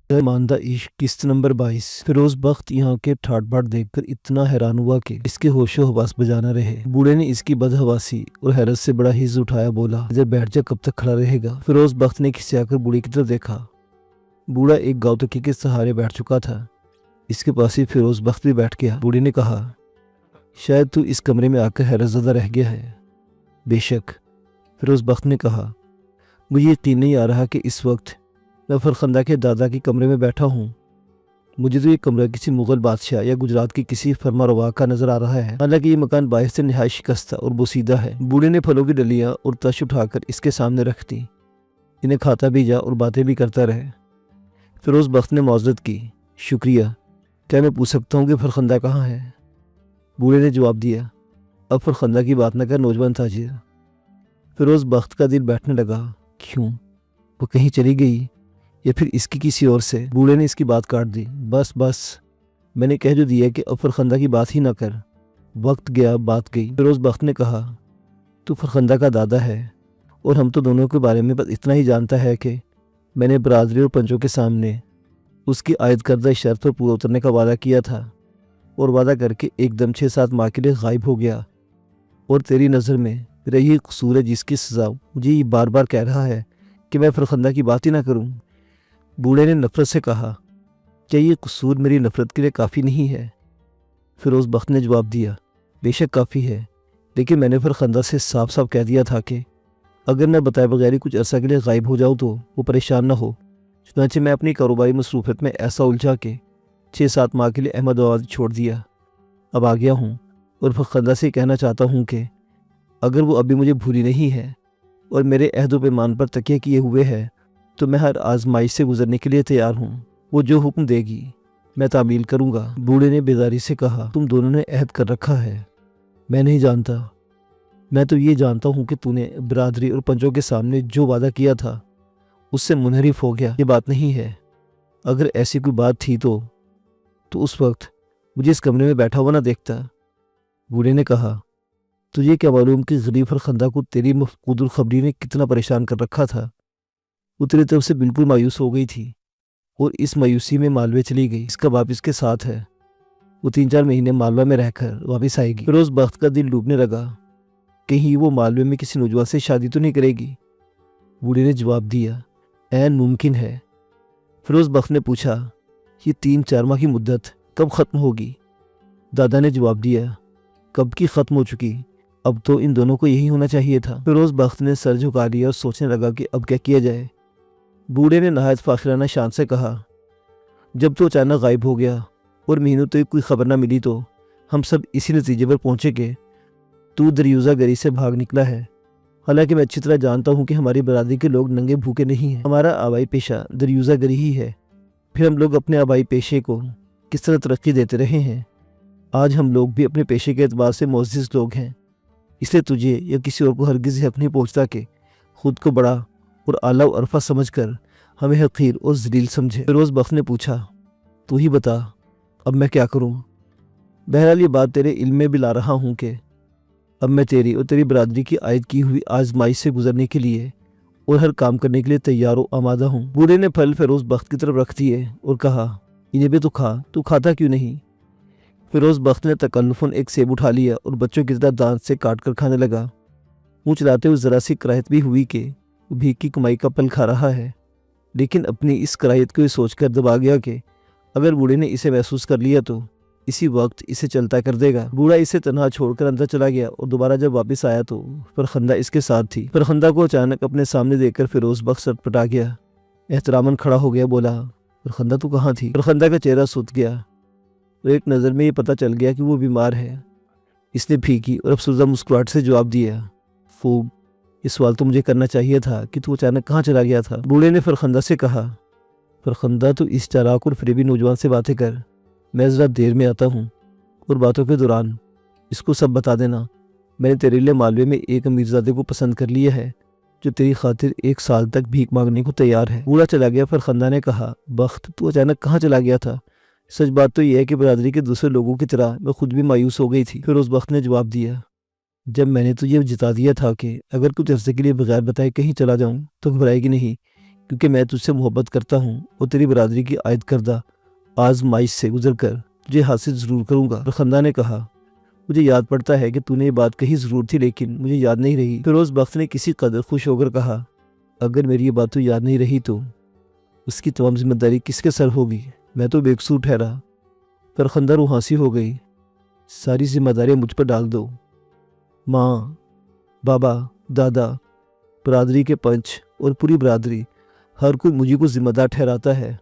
ماندہ عشق قسط نمبر 22۔ فیروز بخت یہاں کے ٹھاٹ باٹ دیکھ کر اتنا حیران ہوا کہ اس کے ہوش و حواس بجانا رہے۔ بوڑھے نے اس کی بدحواسی اور حیرت سے بڑا ہز اٹھایا، بولا، ادھر بیٹھ جا، کب تک کھڑا رہے گا؟ فیروز بخت نے کھسیا کر بوڑھے کی طرف دیکھا۔ بوڑھا ایک گاؤں تکی کے سہارے بیٹھ چکا تھا، اس کے پاس ہی فیروز بخت بھی بیٹھ گیا۔ بوڑھے نے کہا، شاید تو اس کمرے میں آ کر حیرت زدہ رہ گیا ہے۔ بے شک، فیروز بخت نے کہا، مجھے یقین نہیں آ رہا کہ اس وقت میں فرخندہ کے دادا کے کمرے میں بیٹھا ہوں۔ مجھے تو یہ کمرہ کسی مغل بادشاہ یا گجرات کی کسی فرما روا کا نظر آ رہا ہے، حالانکہ یہ مکان باعث سے نہایت شکستہ اور بوسیدہ ہے۔ بوڑھے نے پھلوں کی ڈلیاں اور تش اٹھا کر اس کے سامنے رکھ دی۔ انہیں کھاتا بھی جا اور باتیں بھی کرتا رہے۔ فیروز بخت نے معذرت کی، شکریہ، کیا میں پوچھ سکتا ہوں کہ فرخندہ کہاں ہے؟ بوڑھے نے جواب دیا، اب فرخندہ کی بات نہ کر نوجوان تاجر۔ فیروز بخت کا دل بیٹھنے لگا، کیوں؟ وہ کہیں چلی گئی یا پھر اس کی کسی اور سے؟ بوڑھے نے اس کی بات کاٹ دی، بس بس، میں نے کہہ جو دیا کہ اب فرخندہ کی بات ہی نہ کر، وقت گیا بات گئی۔ فیروز بخت نے کہا، تو فرخندہ کا دادا ہے اور ہم تو دونوں کے بارے میں بس اتنا ہی جانتا ہے کہ میں نے برادری اور پنجوں کے سامنے اس کی عائد کردہ شرط پر پورا اترنے کا وعدہ کیا تھا، اور وعدہ کر کے ایک دم 6-7 ماہ کے لیے غائب ہو گیا، اور تیری نظر میں میرا یہی قصور ہے جس کی سزا مجھے یہ بار بار کہہ رہا ہے کہ میں فرخندہ کی بات ہی نہ کروں۔ بوڑھے نے نفرت سے کہا، کیا یہ قصور میری نفرت کے لیے کافی نہیں ہے؟ فیروز بخت نے جواب دیا، بے شک کافی ہے، لیکن میں نے فرخندہ سے صاف صاف کہہ دیا تھا کہ اگر میں بتائے بغیر ہی کچھ عرصہ کے لیے غائب ہو جاؤں تو وہ پریشان نہ ہو۔ چنانچہ میں اپنی کاروباری مصروفیت میں ایسا الجھا کہ 6-7 ماہ کے لیے احمد آباد چھوڑ دیا۔ اب آ گیا ہوں اور فرخندہ سے کہنا چاہتا ہوں کہ اگر وہ ابھی مجھے بھولی نہیں ہے اور میرے عہد و پیمان پر تکیہ کیے ہوئے ہے تو میں ہر آزمائش سے گزرنے کے لیے تیار ہوں۔ وہ جو حکم دے گی میں تعمیل کروں گا۔ بوڑھے نے بیزاری سے کہا، تم دونوں نے عہد کر رکھا ہے؟ میں نہیں جانتا، میں تو یہ جانتا ہوں کہ تو نے برادری اور پنجوں کے سامنے جو وعدہ کیا تھا اس سے منحرف ہو گیا۔ یہ بات نہیں ہے، اگر ایسی کوئی بات تھی تو اس وقت مجھے اس کمرے میں بیٹھا ہوا نہ دیکھتا۔ بوڑھے نے کہا، تجھے کیا معلوم کہ غریب فرخندہ کو تیری مفقود الخبری نے کتنا پریشان کر رکھا تھا؟ وہ تیری طرف سے بالکل مایوس ہو گئی تھی اور اس مایوسی میں مالوے چلی گئی۔ اس کا باپ اس کے ساتھ ہے، وہ 3-4 مہینے مالوہ میں رہ کر واپس آئے گی۔ فیروز بخت کا دل ڈوبنے لگا، کہیں وہ مالوے میں کسی نوجوان سے شادی تو نہیں کرے گی؟ بوڑھے نے جواب دیا، عین ممکن ہے۔ فیروز بخت نے پوچھا، یہ 3-4 ماہ کی مدت کب ختم ہوگی؟ دادا نے جواب دیا، کب کی ختم ہو چکی، اب تو ان دونوں کو یہی ہونا چاہیے تھا۔ فیروز بخت نے سر جھکا لیا اور سوچنے لگا کہ اب کیا کیا جائے۔ بوڑھے نے نہایت فاخرانہ شان سے کہا، جب تو اچانک غائب ہو گیا اور مہینوں تک کوئی خبر نہ ملی تو ہم سب اسی نتیجے پر پہنچے کہ تو دریوزہ گری سے بھاگ نکلا ہے۔ حالانکہ میں اچھی طرح جانتا ہوں کہ ہماری برادری کے لوگ ننگے بھوکے نہیں ہیں، ہمارا آبائی پیشہ دریوزہ گری ہی ہے۔ پھر ہم لوگ اپنے آبائی پیشے کو کس طرح ترقی دیتے رہے ہیں، آج ہم لوگ بھی اپنے پیشے کے اعتبار سے معزز لوگ ہیں، اس لیے تجھے یا کسی اور کو ہرگز حق نہیں پہنچتا کہ خود کو بڑا اور اعلیٰ و عرفہ سمجھ کر ہمیں حقیر اور ذلیل سمجھے۔ فیروز بخت نے پوچھا، تو ہی بتا اب میں کیا کروں؟ بہرحال یہ بات تیرے علم میں بھی لا رہا ہوں کہ اب میں تیری اور تیری برادری کی عائد کی ہوئی آزمائش سے گزرنے کے لیے اور ہر کام کرنے کے لیے تیار و آمادہ ہوں۔ بوڑھے نے پھل فیروز بخت کی طرف رکھ دیے اور کہا، انہیں بھی تو کھا، تو کھاتا کیوں نہیں؟ فیروز بخت نے تکلفاً ایک سیب اٹھا لیا اور بچوں کی طرح دانت سے کاٹ کر کھانے لگا۔ منہ چلاتے ہوئے ذرا سی کراہت بھی ہوئی کہ وہ بھیک کی کمائی کا پل کھا رہا ہے، لیکن اپنی اس کراہیت کو یہ سوچ کر دبا گیا کہ اگر بوڑھے نے اسے محسوس کر لیا تو اسی وقت اسے چلتا کر دے گا۔ بوڑھا اسے تنہا چھوڑ کر اندر چلا گیا اور دوبارہ جب واپس آیا تو فرخندہ اس کے ساتھ تھی۔ فرخندہ کو اچانک اپنے سامنے دیکھ کر فیروز بخت سٹپٹا گیا، احتراماً کھڑا ہو گیا، بولا، فرخندہ تو کہاں تھی؟ فرخندہ کا چہرہ سوت گیا اور ایک نظر میں یہ پتہ چل گیا کہ وہ بیمار ہے۔ اس نے پھیکی اور افسردہ مسکراہٹ سے جواب دیا، خوب، یہ سوال تو مجھے کرنا چاہیے تھا کہ تو اچانک کہاں چلا گیا تھا؟ بوڑھے نے فرخندہ سے کہا، فرخندہ تو اس چالاک اور فریبی نوجوان سے باتیں کر، میں ذرا دیر میں آتا ہوں اور باتوں کے دوران اس کو سب بتا دینا۔ میں نے تیرے لیے مالوے میں ایک امیرزادے کو پسند کر لیا ہے جو تیری خاطر 1 سال تک بھیک مانگنے کو تیار ہے۔ بوڑھا چلا گیا۔ فرخندہ نے کہا، بخت تو اچانک کہاں چلا گیا تھا؟ سچ بات تو یہ ہے کہ برادری کے دوسرے لوگوں کی طرح میں خود بھی مایوس ہو گئی تھی۔ فیروز بخت نے جواب دیا، جب میں نے تو یہ جتا دیا تھا کہ اگر کچھ عرصے کے لیے بغیر بتائے کہیں چلا جاؤں تو گھبرائے گی نہیں، کیونکہ میں تجھ سے محبت کرتا ہوں اور تیری برادری کی عائد کردہ آزمائش سے گزر کر تجھے حاصل ضرور کروں گا۔ فرخندہ نے کہا، مجھے یاد پڑتا ہے کہ تو نے یہ بات کہی ضرور تھی، لیکن مجھے یاد نہیں رہی۔ فیروز بخت نے کسی قدر خوش ہو کر کہا، اگر میری یہ بات تو یاد نہیں رہی تو اس کی تمام ذمہ داری کس کے سر ہوگی؟ میں تو بے قصور ٹھہرا۔ فرخندہ روحانسی ہو گئی، ساری ذمہ داریاں مجھ پر ڈال دو۔ ماں، بابا، دادا، برادری کے پنچ اور پوری برادری، ہر کوئی مجھے کو ذمہ دار ٹھہراتا ہے۔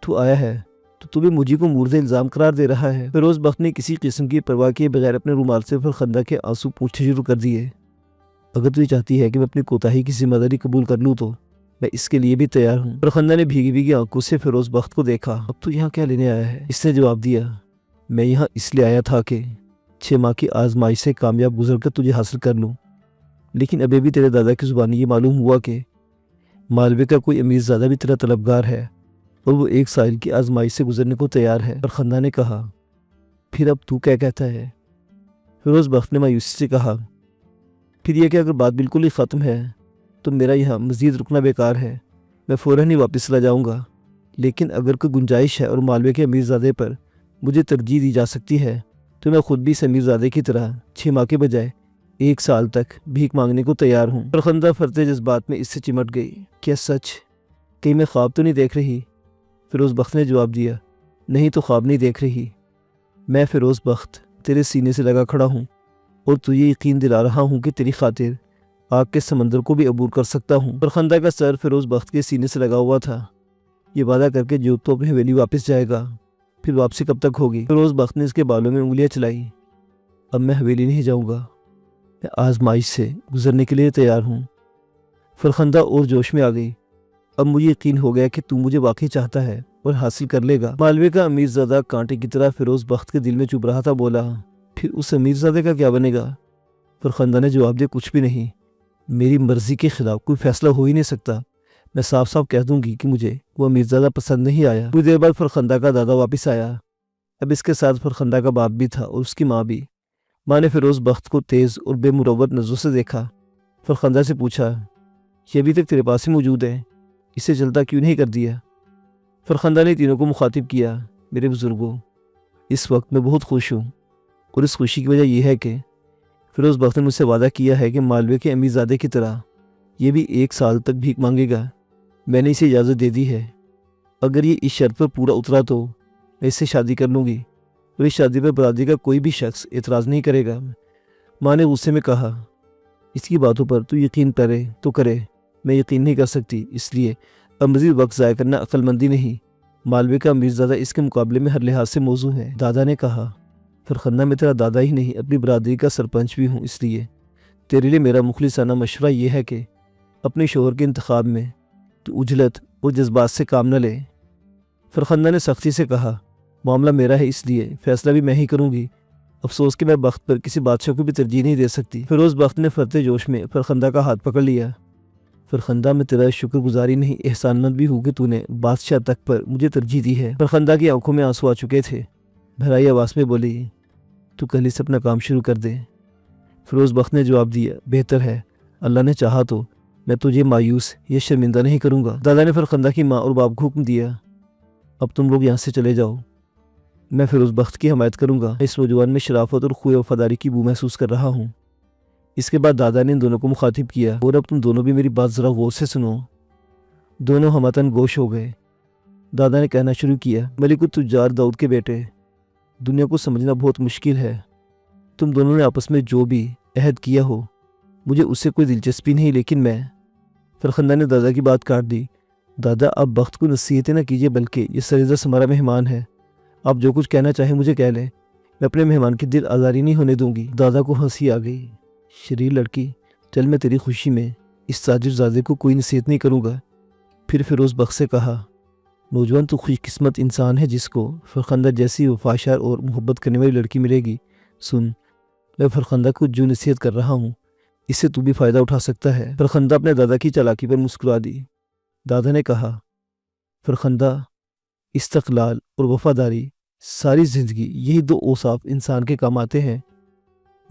تو آیا ہے تو تمہیں مجھے کو مورد الزام قرار دے رہا ہے۔ فیروز بخت نے کسی قسم کی پرواہ کیے بغیر اپنے رومال سے فرخندہ کے آنسو پوچھنے شروع کر دیے۔ اگر تو یہ چاہتی ہے کہ میں اپنی کوتاہی کی ذمہ داری قبول کر لوں تو میں اس کے لیے بھی تیار ہوں۔ فرخندہ نے بھیگی بھیگی آنکھوں سے فیروز بخت کو دیکھا۔ اب تو یہاں کیا لینے آیا ہے؟ اس نے جواب دیا، میں یہاں اس لیے آیا تھا کہ 6 ماہ کی آزمائش سے کامیاب گزر کر تجھے حاصل کر لوں، لیکن ابھی بھی تیرے دادا کی زبانی یہ معلوم ہوا کہ مالوے کا کوئی امیر زادہ بھی تیرا طلبگار ہے اور وہ 1 سال کی آزمائش سے گزرنے کو تیار ہے۔ فرخندہ نے کہا، پھر اب تو کیا کہتا ہے؟ فیروز بخت نے مایوسی سے کہا، پھر یہ کہ اگر بات بالکل ہی ختم ہے تو میرا یہاں مزید رکنا بیکار ہے، میں فوراً ہی واپس چلا جاؤں گا، لیکن اگر کوئی گنجائش ہے اور مالوے کے امیر زادے پر مجھے ترجیح دی جا سکتی ہے تو میں خود بھی اس امیر زادے کی طرح 6 ماہ کے بجائے 1 سال تک بھیک مانگنے کو تیار ہوں۔ فرخندہ فرتے جذبات میں اس سے چمٹ گئی، کیا سچ؟ کہیں میں خواب تو نہیں دیکھ رہی؟ فیروز بخت نے جواب دیا، نہیں تو خواب نہیں دیکھ رہی، میں فیروز بخت تیرے سینے سے لگا کھڑا ہوں اور تجھے یقین دلا رہا ہوں کہ تیری خاطر آگ کے سمندر کو بھی عبور کر سکتا ہوں۔ فرخندہ کا سر فیروز بخت کے سینے سے لگا ہوا تھا، یہ وعدہ کر کے جو تو اپنی حویلی واپس جائے گا، پھر واپسی کب تک ہوگی؟ فیروز بخت نے اس کے بالوں میں انگلیاں چلائی، اب میں حویلی نہیں جاؤں گا، میں آزمائش سے گزرنے کے لیے تیار ہوں۔ فرخندہ اور جوش میں آ گئی، اب مجھے یقین ہو گیا کہ تو مجھے واقعی چاہتا ہے اور حاصل کر لے گا۔ مالوے کا امیر زادہ کانٹے کی طرح فیروز بخت کے دل میں چبھ رہا تھا، بولا، پھر اس امیر زادے کا کیا بنے گا؟ فرخندہ نے جواب دیا، کچھ بھی نہیں، میری مرضی کے خلاف کوئی فیصلہ ہو ہی نہیں سکتا، میں صاف صاف کہہ دوں گی کہ مجھے وہ امیر زادہ پسند نہیں آیا۔ کچھ دیر بعد فرخندہ کا دادا واپس آیا، اب اس کے ساتھ فرخندہ کا باپ بھی تھا اور اس کی ماں بھی۔ ماں نے فیروز بخت کو تیز اور بے مروت نظروں سے دیکھا، فرخندہ سے پوچھا، یہ ابھی تک تیرے پاس ہی موجود ہے، اسے جلدا کیوں نہیں کر دیا؟ فرخندہ نے تینوں کو مخاطب کیا، میرے بزرگوں، اس وقت میں بہت خوش ہوں، اور اس خوشی کی وجہ یہ ہے کہ فیروز بخت نے مجھ سے وعدہ کیا ہے کہ مالوے کے امیر زادے کی طرح یہ بھی 1 سال تک بھیک مانگے گا۔ میں نے اسے اجازت دے دی ہے، اگر یہ اس شرط پر پورا اترا تو میں اس سے شادی کر لوں گی اور اس شادی پر برادری کا کوئی بھی شخص اعتراض نہیں کرے گا۔ ماں نے غصے میں کہا، اس کی باتوں پر تو یقین کرے تو کرے، میں یقین نہیں کر سکتی، اس لیے اب مزید وقت ضائع کرنا عقل مندی نہیں۔ مالوے کا امیر زادہ اس کے مقابلے میں ہر لحاظ سے موزوں ہے۔ دادا نے کہا، فرخندہ میں تیرا دادا ہی نہیں اپنی برادری کا سرپنچ بھی ہوں، اس لیے تیرے لیے میرا مخلصانہ مشورہ یہ ہے کہ اپنے شوہر کے انتخاب میں تو اجلت اور جذبات سے کام نہ لے۔ فرخندہ نے سختی سے کہا، معاملہ میرا ہے، اس لیے فیصلہ بھی میں ہی کروں گی، افسوس کہ میں بخت پر کسی بادشاہ کو بھی ترجیح نہیں دے سکتی۔ فیروز بخت نے فرتے جوش میں فرخندہ کا ہاتھ پکڑ لیا، فرخندہ میں تیرا شکر گزاری نہیں احسان مند بھی ہوں کہ تو نے بادشاہ تک پر مجھے ترجیح دی ہے۔ فرخندہ کی آنکھوں میں آنسو آ چکے تھے، بھرائی آواز میں بولی، تو کل ہی سے اپنا کام شروع کر دے۔ فیروز بخت نے جواب دیا، بہتر ہے، اللہ نے چاہا تو میں تجھے مایوس یا شرمندہ نہیں کروں گا۔ دادا نے فرخندہ کی ماں اور باپ کو حکم دیا، اب تم لوگ یہاں سے چلے جاؤ، میں فیروز بخت کی حمایت کروں گا، اس نوجوان میں شرافت اور خوش وفاداری کی بو محسوس کر رہا ہوں۔ اس کے بعد دادا نے ان دونوں کو مخاطب کیا، اور اب تم دونوں بھی میری بات ذرا غور سے سنو۔ دونوں ہمتن گوش ہو گئے۔ دادا نے کہنا شروع کیا، ملک التجار داؤد کے بیٹے، دنیا کو سمجھنا بہت مشکل ہے، تم دونوں نے آپس میں جو بھی عہد کیا ہو مجھے اس سے کوئی دلچسپی نہیں، لیکن میں… فرخندہ نے دادا کی بات کاٹ دی، دادا آپ بخت کو نصیحتیں نہ کیجیے، بلکہ یہ سرزد ہمارا مہمان ہے، آپ جو کچھ کہنا چاہیں مجھے کہہ لیں، میں اپنے مہمان کی دل آزاری نہیں ہونے دوں گی۔ دادا کو ہنسی آ گئی، شریر لڑکی، چل میں تیری خوشی میں اس تاجر زادے کو کوئی نصیحت نہیں کروں گا۔ پھر فیروز بخت سے کہا، نوجوان تو خوش قسمت انسان ہے جس کو فرخندہ جیسی وفاشار اور محبت کرنے والی لڑکی ملے گی۔ سن، میں فرخندہ کو جو نصیحت کر رہا ہوں اس سے تو بھی فائدہ اٹھا سکتا ہے۔ فرخندہ اپنے دادا کی چالاکی پر مسکرا دی۔ دادا نے کہا، فرخندہ، استقلال اور وفاداری، ساری زندگی یہی 2 اوصاف انسان کے کام آتے ہیں۔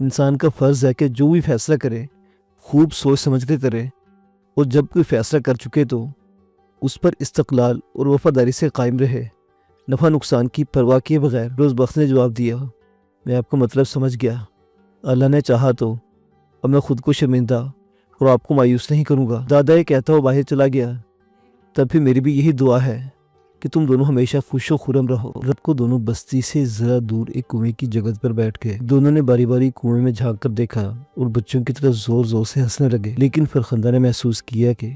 انسان کا فرض ہے کہ جو بھی فیصلہ کرے خوب سوچ سمجھ کے کرے، اور جب کوئی فیصلہ کر چکے تو اس پر استقلال اور وفاداری سے قائم رہے، نفع نقصان کی پرواہ کیے بغیر۔ فیروز بخت نے جواب دیا، میں آپ کا مطلب سمجھ گیا۔ اللہ نے چاہا تو اب میں خود کو شرمندہ اور آپ کو مایوس نہیں کروں گا۔ دادا یہ کہتا ہوا باہر چلا گیا۔ تب بھی میری بھی یہی دعا ہے کہ تم دونوں ہمیشہ خوش و خرم رہو۔ رات کو دونوں بستی سے ذرا دور ایک کنویں کی جگہ پر بیٹھ گئے۔ دونوں نے باری باری کنویں میں جھانک کر دیکھا اور بچوں کی طرح زور زور سے ہنسنے لگے، لیکن فرخندہ نے محسوس کیا کہ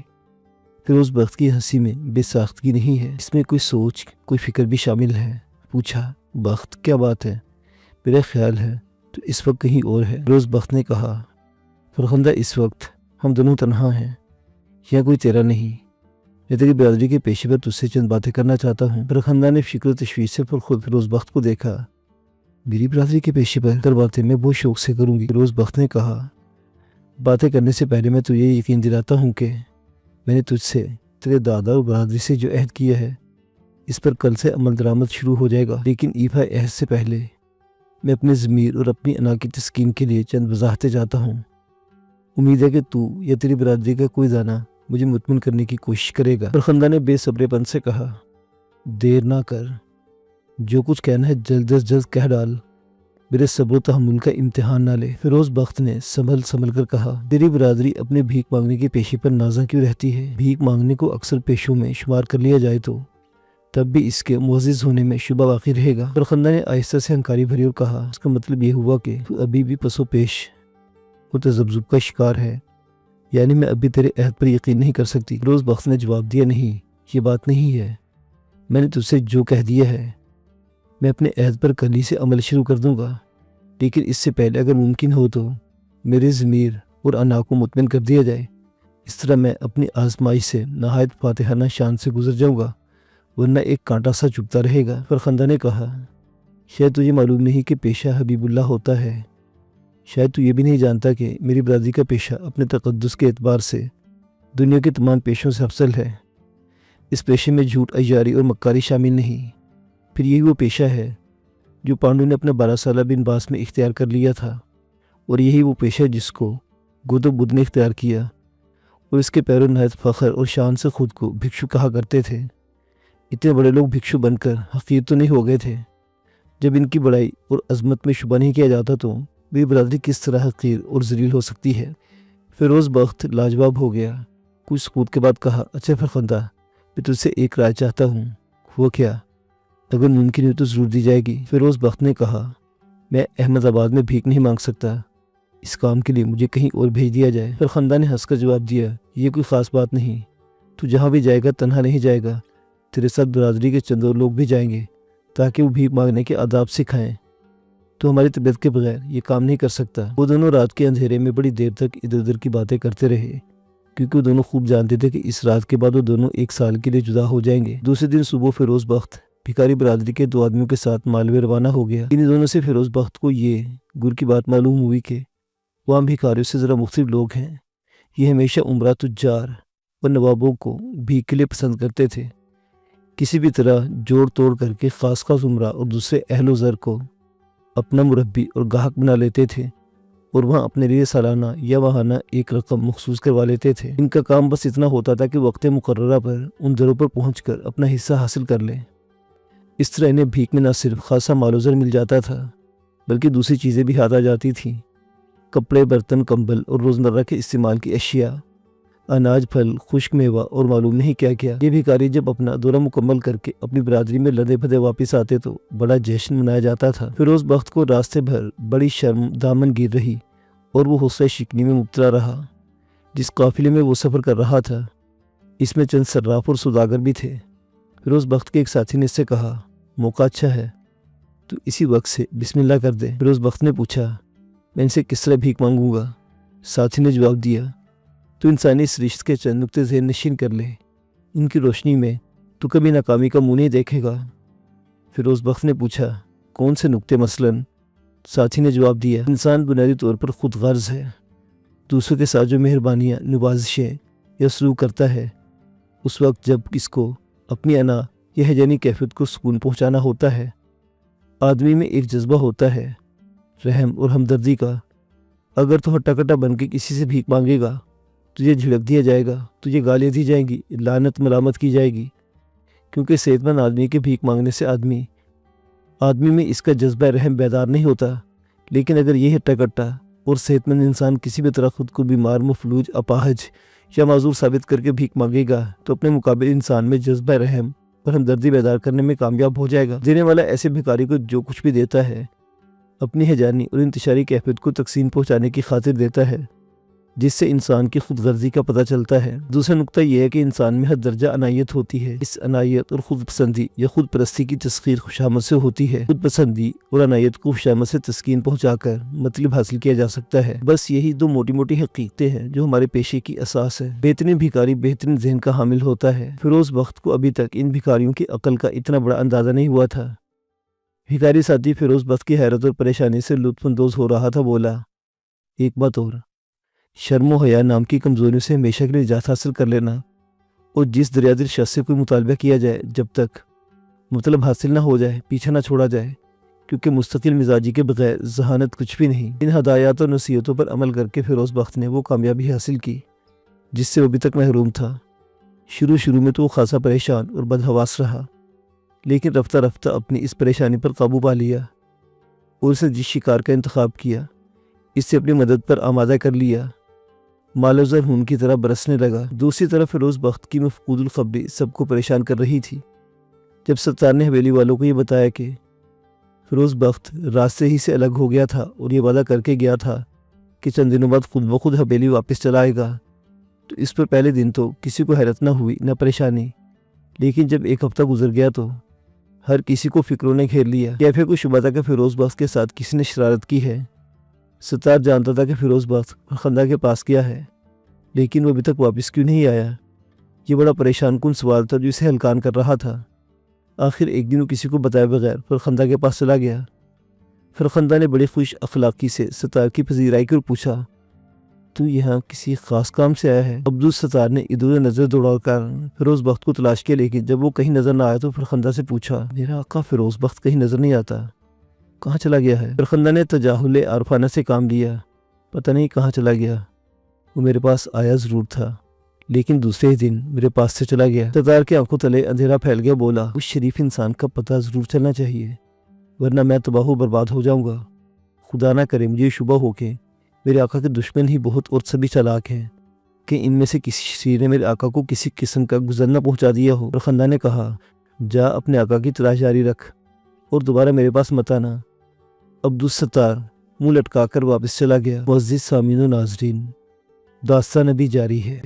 فیروز بخت کی ہنسی میں بے ساختگی نہیں ہے، اس میں کوئی سوچ، کوئی فکر بھی شامل ہے۔ پوچھا، بخت کیا بات ہے؟ میرا خیال ہے تو اس وقت کہیں اور ہے، فیروز بخت نے کہا۔ فرخندہ، اس وقت ہم دونوں تنہا ہیں، یہاں کوئی تیرا نہیں۔ میں تیری برادری کے پیشے پر تجھ سے چند باتیں کرنا چاہتا ہوں۔ فرخندہ نے فکر و تشویش سے خود فیروز بخت کو دیکھا۔ میری برادری کے پیشے پر کر باتیں میں بہت شوق سے کروں گی، فیروز بخت نے کہا۔ باتیں کرنے سے پہلے میں تجھے یقین دلاتا ہوں کہ میں نے تجھ سے، تیرے دادا اور برادری سے جو عہد کیا ہے اس پر کل سے عمل درآمد شروع ہو جائے گا، لیکن ایفا عہد سے پہلے میں اپنے ضمیر اور اپنی انا کی تسکین کے لیے چند وضاحتیں چاہتا ہوں۔ امید ہے کہ تو یا تیری برادری کا کوئی دانہ مجھے مطمئن کرنے کی کوشش کرے گا۔ فرخندہ نے بے صبرے پن سے کہا، دیر نہ کر، جو کچھ کہنا ہے جلد از جلد کہہ ڈال، میرے صبر و تحمل کا امتحان نہ لے۔ فیروز بخت نے سنبھل کر کہا، تیری برادری اپنے بھیک مانگنے کے پیشے پر نازاں کیوں رہتی ہے؟ بھیک مانگنے کو اکثر پیشوں میں شمار کر لیا جائے تو تب بھی اس کے معزز ہونے میں شبہ باقی رہے گا۔ فرخندہ نے آہستہ سے ہنکاری بھری اور کہا، اس کا مطلب یہ ہوا کہ تو ابھی بھی پس و پیش اور تذبذب کا شکار ہے، یعنی میں ابھی تیرے عہد پر یقین نہیں کر سکتی۔ فیروز بخت نے جواب دیا، نہیں، یہ بات نہیں ہے، میں نے تجھ سے جو کہہ دیا ہے میں اپنے عہد پر کل ہی سے عمل شروع کر دوں گا، لیکن اس سے پہلے اگر ممکن ہو تو میرے ضمیر اور انا کو مطمئن کر دیا جائے، اس طرح میں اپنی آزمائش سے نہایت فاتحانہ شان سے گزر جاؤں گا، ورنہ ایک کانٹا سا چبھتا رہے گا۔ فرخندہ نے کہا، شاید تجھے معلوم نہیں کہ پیشہ حبیب اللہ ہوتا ہے، شاید تو یہ بھی نہیں جانتا کہ میری برادری کا پیشہ اپنے تقدس کے اعتبار سے دنیا کے تمام پیشوں سے افضل ہے۔ اس پیشے میں جھوٹ، عیاری اور مکاری شامل نہیں۔ پھر یہی وہ پیشہ ہے جو پانڈو نے اپنا 12 سالہ بنواس میں اختیار کر لیا تھا، اور یہی وہ پیشہ جس کو گوتم بدھ نے اختیار کیا، اور اس کے پیرو نہایت فخر اور شان سے خود کو بھکشو کہا کرتے تھے۔ اتنے بڑے لوگ بھکشو بن کر حقیر تو نہیں ہو گئے تھے؟ جب ان کی بڑائی اور عظمت میں شبہ نہیں کیا جاتا تو میری برادری کس طرح حقیر اور ذلیل ہو سکتی ہے؟ فیروز بخت لاجواب ہو گیا۔ کچھ سکوت کے بعد کہا، اچھا فرخندہ، میں تجھ سے ایک رائے چاہتا ہوں۔ وہ کیا؟ اگر ممکن ہو تو ضرور دی جائے گی۔ فیروز بخت نے کہا، میں احمد آباد میں بھیک نہیں مانگ سکتا، اس کام کے لیے مجھے کہیں اور بھیج دیا جائے۔ فرخندہ نے ہنس کر جواب دیا، یہ کوئی خاص بات نہیں، تو جہاں بھی جائے گا تنہا نہیں جائے گا، تیرے ساتھ برادری کے چند اور لوگ بھی جائیں گے تاکہ وہ بھیک مانگنے کے آداب سکھائیں۔ تو ہماری طبیعت کے بغیر یہ کام نہیں کر سکتا۔ وہ دونوں رات کے اندھیرے میں بڑی دیر تک ادھر ادھر کی باتیں کرتے رہے، کیونکہ وہ دونوں خوب جانتے تھے کہ اس رات کے بعد وہ دونوں ایک سال کے لیے جدا ہو جائیں گے۔ دوسرے دن صبح فیروز بخت بھکاری برادری کے 2 آدمیوں کے ساتھ مالوے روانہ ہو گیا۔ ان دونوں سے فیروز بخت کو یہ گر کی بات معلوم ہوئی کہ وہ عام بھکاریوں سے ذرا مختلف لوگ ہیں۔ یہ ہمیشہ عمرہ، تجار اور نوابوں کو بھیک کے لیے پسند کرتے تھے، کسی بھی طرح جوڑ توڑ کر کے خاص عمرہ اور دوسرے اہل و زر کو اپنا مربی اور گاہک بنا لیتے تھے، اور وہاں اپنے لیے سالانہ یا ماہانہ ایک رقم مخصوص کروا لیتے تھے۔ ان کا کام بس اتنا ہوتا تھا کہ وقت مقررہ پر ان دروں پر پہنچ کر اپنا حصہ حاصل کر لیں۔ اس طرح انہیں بھیک میں نہ صرف خاصا مال و زر مل جاتا تھا بلکہ دوسری چیزیں بھی ہاتھ آ جاتی تھیں، کپڑے، برتن، کمبل اور روزمرہ کے استعمال کی اشیاء، اناج، پھل، خشک میوہ اور معلوم نہیں کیا کیا۔ یہ بھکاری جب اپنا دورہ مکمل کر کے اپنی برادری میں لدے بھدے واپس آتے تو بڑا جشن منایا جاتا تھا۔ فیروز بخت کو راستے بھر بڑی شرم دامن گیر رہی اور وہ حوصلہ شکنی میں مبتلا رہا۔ جس قافلے میں وہ سفر کر رہا تھا اس میں چند صراف اور سوداگر بھی تھے۔ فیروز بخت کے ایک ساتھی نے اس سے کہا، موقع اچھا ہے، تو اسی وقت سے بسم اللہ کر دے۔ فیروز بخت نے پوچھا، میں ان سے کس طرح بھیک مانگوں گا؟ ساتھی نے جواب دیا، تو انسانی اس رشت کے چند نقطے ذہن نشین کر لے، ان کی روشنی میں تو کبھی ناکامی کا منہ نہیں دیکھے گا۔ فیروز بخت نے پوچھا، کون سے نقطے مثلاً؟ ساتھی نے جواب دیا، انسان بنیادی طور پر خود غرض ہے، دوسروں کے ساتھ جو مہربانیاں، نوازشیں یا سلوک کرتا ہے، اس وقت جب اس کو اپنی انا یا ہیجانی کیفیت کو سکون پہنچانا ہوتا ہے، آدمی میں ایک جذبہ ہوتا ہے رحم اور ہمدردی کا۔ اگر تو ہٹا کٹا بن کے کسی سے بھیک مانگے گا تجھے جھڑک دیا جائے گا، تجھے گالیاں دی جائیں گی، لعنت ملامت کی جائے گی، کیونکہ صحت مند آدمی کے بھیک مانگنے سے آدمی میں اس کا جذبہ رحم بیدار نہیں ہوتا۔ لیکن اگر یہ ہٹا کٹا اور صحت مند انسان کسی بھی طرح خود کو بیمار، مفلوج، اپاہج یا معذور ثابت کر کے بھیک مانگے گا تو اپنے مقابل انسان میں جذبہ رحم اور ہمدردی بیدار کرنے میں کامیاب ہو جائے گا۔ دینے والا ایسے بھکاری کو جو کچھ بھی دیتا ہے اپنی ہجانی اور انتشاری کیفیت کو تقسیم پہنچانے کی خاطر دیتا ہے، جس سے انسان کی خود غرضی کا پتہ چلتا ہے۔ دوسرا نقطہ یہ ہے کہ انسان میں حد درجہ عنایت ہوتی ہے۔ اس عنایت اور خود پسندی یا خود پرستی کی تسخیر خوشامد سے ہوتی ہے۔ خود پسندی اور عنایت کو خوشامد سے تسکین پہنچا کر مطلب حاصل کیا جا سکتا ہے۔ بس یہی دو موٹی موٹی حقیقتیں ہیں جو ہمارے پیشے کی اساس ہے۔ بہترین بھکاری بہترین ذہن کا حامل ہوتا ہے۔ فیروز بخت کو ابھی تک ان بھکاریوں کی عقل کا اتنا بڑا اندازہ نہیں ہوا تھا۔ بھکاری ساتھی فیروز بخت کی حیرت اور پریشانی سے لطف اندوز ہو رہا تھا۔ بولا، ایک بات اور، شرم و حیا نام کی کمزوریوں سے ہمیشہ کے لیے نجات حاصل کر لینا، اور جس دریا دل شخص سے کوئی مطالبہ کیا جائے جب تک مطلب حاصل نہ ہو جائے پیچھے نہ چھوڑا جائے، کیونکہ مستقل مزاجی کے بغیر ذہانت کچھ بھی نہیں۔ ان ہدایات اور نصیحتوں پر عمل کر کے فیروز بخت نے وہ کامیابی حاصل کی جس سے وہ ابھی تک محروم تھا۔ شروع میں تو وہ خاصا پریشان اور بدحواس رہا، لیکن رفتہ رفتہ اپنی اس پریشانی پر قابو پا لیا اور اسے جس شکار کا انتخاب کیا اس سے اپنی مدد پر آمادہ کر لیا، مال و زر خون کی طرح برسنے لگا۔ دوسری طرف فیروز بخت کی مفقود الخبری سب کو پریشان کر رہی تھی۔ جب ستار نے حویلی والوں کو یہ بتایا کہ فیروز بخت راستے ہی سے الگ ہو گیا تھا اور یہ وعدہ کر کے گیا تھا کہ چند دنوں بعد خود بخود حویلی واپس چلا آئے گا، تو اس پر پہلے دن تو کسی کو حیرت نہ ہوئی نہ پریشانی، لیکن جب ایک ہفتہ گزر گیا تو ہر کسی کو فکروں نے گھیر لیا۔ کیفے کو شبہ تھا کہ فیروز بخت کے ساتھ کسی نے شرارت کی ہے۔ ستار جانتا تھا کہ فیروز بخت فرخندہ کے پاس گیا ہے، لیکن وہ ابھی تک واپس کیوں نہیں آیا؟ یہ بڑا پریشان کن سوال تھا جو اسے ہلکان کر رہا تھا۔ آخر ایک دن وہ کسی کو بتائے بغیر فرخندہ کے پاس چلا گیا۔ فرخندہ نے بڑی خوش اخلاقی سے ستار کی پذیرائی کی اور پوچھا، تو یہاں کسی خاص کام سے آیا ہے؟ عبدالستار نے ادھر نظر دوڑا کر فیروز بخت کو تلاش کیا، لیکن جب وہ کہیں نظر نہ آیا تو فرخندہ سے پوچھا، میرا آقا فیروز بخت کہیں نظر نہیں آتا، کہاں چلا گیا ہے؟ فرخندہ نے تجاہل عارفانہ سے کام لیا، پتہ نہیں کہاں چلا گیا، وہ میرے پاس آیا ضرور تھا لیکن دوسرے ہی دن میرے پاس سے چلا گیا۔ ستار کے آنکھوں تلے اندھیرا پھیل گیا۔ بولا، اس شریف انسان کا پتہ ضرور چلنا چاہیے ورنہ میں تباہ و برباد ہو جاؤں گا۔ خدا نہ کرے مجھے شبہ ہو کہ میرے آقا کے دشمن ہی بہت اور سبھی چالاک ہیں کہ ان میں سے کسی شریر نے میرے آقا کو کسی قسم کا گزر نہ پہنچا دیا ہو۔ فرخندہ نے کہا، جا اپنے آقا کی تلاش جاری رکھ اور دوبارہ میرے پاس مت آنا۔ عبدالستار منہ لٹکا کر واپس چلا گیا۔ معزز سامعین و ناظرین، داستان ابھی جاری ہے۔